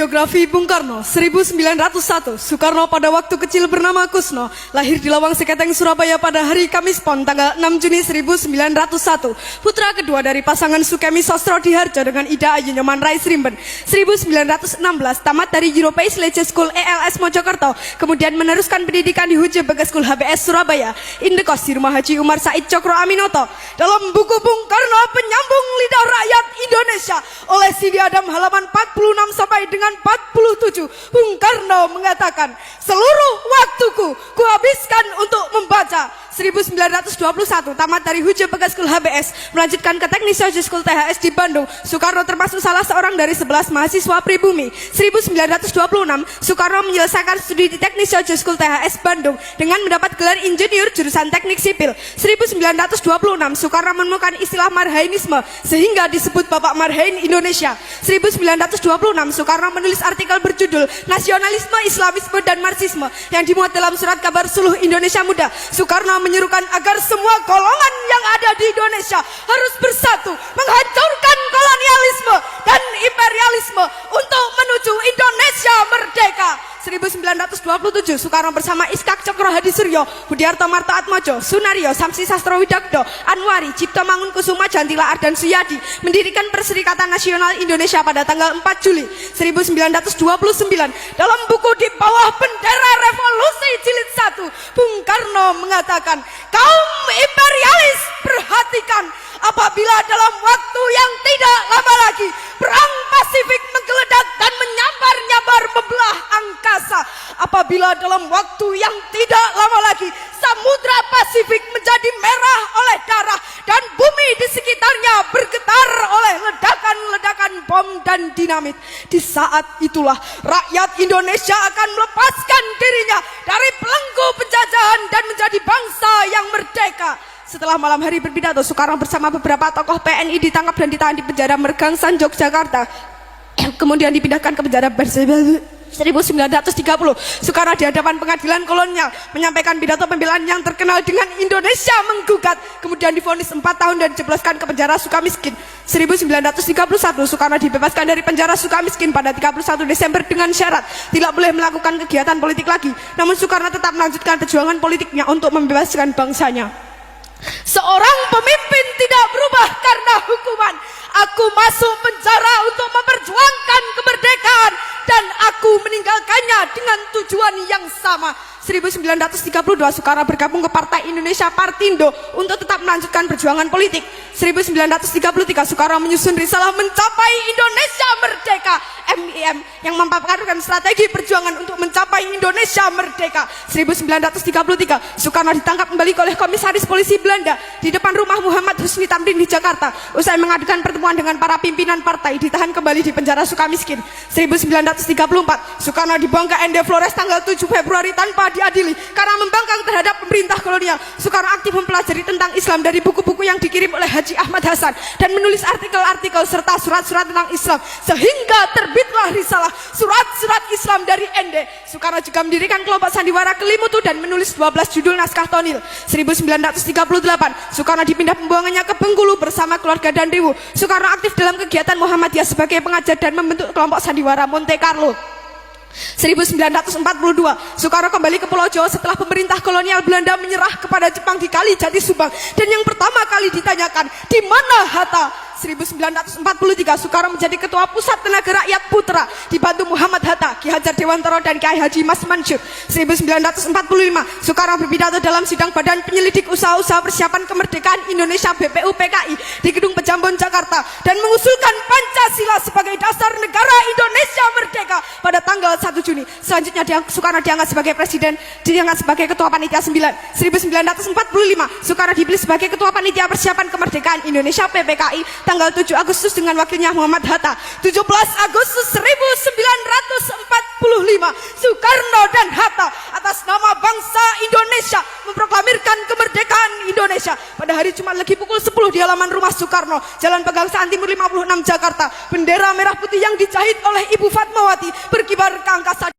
Biografi Bung Karno 1901. Soekarno pada waktu kecil bernama Kusno, lahir di Lawang Seketeng, Surabaya pada hari Kamis Pon tanggal 6 Juni 1901. Putra kedua dari pasangan Sukemi Sostro Diharjo dengan Ida Ayu Nyoman Rais Rimben. 1916 tamat dari European Legion School ELS Mojokerto, kemudian meneruskan pendidikan di Huje Bagas School HBS Surabaya. Indekos di rumah Haji Umar Said Cokro Aminoto. Dalam buku Bung Karno Penyambung Lidah Rakyat Indonesia oleh Sidi Adam halaman 46 sampai dengan 47, Bung Karno mengatakan, seluruh waktuku kuhabiskan untuk membaca. 1921 tamat dari Huje Bagas School HBS, melanjutkan ke Teknik Social School THS di Bandung. Soekarno termasuk salah seorang dari 11 mahasiswa pribumi. 1926 Soekarno menyelesaikan studi di Teknik Social School THS Bandung dengan mendapat gelar insinyur jurusan Teknik Sipil. 1926 Soekarno menemukan istilah Marhainisme sehingga disebut Bapak Marhain Indonesia. 1926 Soekarno menulis artikel berjudul Nasionalisme, Islamisme, dan Marxisme yang dimuat dalam surat kabar Suluh Indonesia Muda. Soekarno menyerukan agar semua golongan yang ada di Indonesia harus bersatu menghancurkan kolonialisme dan imperialisme untuk menuju Indonesia merdeka. 1927 Soekarno bersama Iskak Cokro Hadi Suryo, Budiarto Marto Atmojo, Sunario, Samsi Sastro Widakdo, Anwari, Cipto Mangunkusuma, Jantila Ardan Suyadi mendirikan Perserikatan Nasional Indonesia pada tanggal 4 Juli 1929. Dalam buku Di Bawah Bendera Revolusi Jilid 1, Bung Karno mengatakan, kaum imperialis perhatikan, apabila dalam waktu yang tidak lama lagi perang Pasifik menggeledak dan menyambar-nyambar membelah angkasa, apabila dalam waktu yang tidak lama lagi Samudra Pasifik menjadi merah oleh darah dan bumi di sekitarnya bergetar oleh ledakan-ledakan bom dan dinamit, di saat itulah rakyat Indonesia akan melepaskan dirinya dari belenggu penjajahan dan menjadi bangsa yang merdeka. Setelah malam hari berpidato, Soekarno bersama beberapa tokoh PNI ditangkap dan ditahan di penjara Mergangsan, Yogyakarta. Kemudian dipindahkan ke penjara Bersebel. 1930 Soekarno di hadapan pengadilan kolonial menyampaikan pidato pembelaan yang terkenal dengan Indonesia menggugat, kemudian divonis 4 tahun dan dijebloskan ke penjara Sukamiskin. 1931 Soekarno dibebaskan dari penjara Sukamiskin pada 31 Desember dengan syarat tidak boleh melakukan kegiatan politik lagi. Namun Soekarno tetap melanjutkan perjuangan politiknya untuk membebaskan bangsanya. Seorang pemimpin tidak berubah karena hukuman. Aku masuk penjara untuk memperjuangkan kemerdekaan dan aku meninggalkannya dengan tujuan yang sama. 1932 Soekarno bergabung ke Partai Indonesia Partindo untuk tetap melanjutkan perjuangan politik. 1933 Soekarno menyusun risalah Mencapai Indonesia Merdeka (MIM) yang memaparkan strategi perjuangan untuk mencapai Indonesia merdeka. 1933 Soekarno ditangkap kembali oleh Komisaris Polisi Belanda di depan rumah Muhammad Husni Tamrin di Jakarta. Usai mengadukan pertemuan dengan para pimpinan partai, ditahan kembali di penjara Sukamiskin. 1934 Soekarno dibuang ke Ende Flores tanggal 7 Februari tanpa diadili karena membangkang terhadap pemerintah kolonial. Soekarno aktif mempelajari tentang Islam dari buku-buku yang dikirim oleh Haji Ahmad Hasan dan menulis artikel-artikel serta surat-surat tentang Islam sehingga terbitlah risalah Surat-Surat Islam dari Ende. Soekarno juga mendirikan kelompok sandiwara Kelimutu dan menulis 12 judul naskah tonil. 1938 Soekarno dipindah pembuangannya ke Bengkulu bersama keluarga dan Riwu. Soekarno aktif dalam kegiatan Muhammadiyah sebagai pengajar dan membentuk kelompok sandiwara Monte Carlo. 1942 Soekarno kembali ke Pulau Jawa setelah pemerintah kolonial Belanda menyerah kepada Jepang di Kali Jati Subang, dan yang pertama kali ditanyakan, di mana Hatta? 1943 Soekarno menjadi ketua Pusat Tenaga Rakyat Putra dibantu Muhammad Hatta, Ki Hajar Dewantara, dan Kiai Haji Mas Mansur. 1945 Soekarno berpidato dalam sidang Badan Penyelidik Usaha-Usaha Persiapan Kemerdekaan Indonesia BPU PKI di Gedung Pejambon Jakarta dan mengusulkan Pancasila sebagai dasar negara Indonesia merdeka pada tanggal 1 Juni. Selanjutnya Soekarno diangkat sebagai presiden, diangkat sebagai ketua panitia 9. 1945 Soekarno dipilih sebagai ketua panitia persiapan kemerdekaan Indonesia PPKI tanggal 7 Agustus dengan wakilnya Muhammad Hatta. 17 Agustus 1945 Soekarno dan Hatta atas nama bangsa Indonesia memproklamirkan kemerdekaan Indonesia. Pada hari Jumat Legi pukul 10 di halaman rumah Soekarno, Jalan Pegangsaan Timur 56 Jakarta, bendera merah putih yang dijahit oleh Ibu Fatmawati berkibar ke angkasa.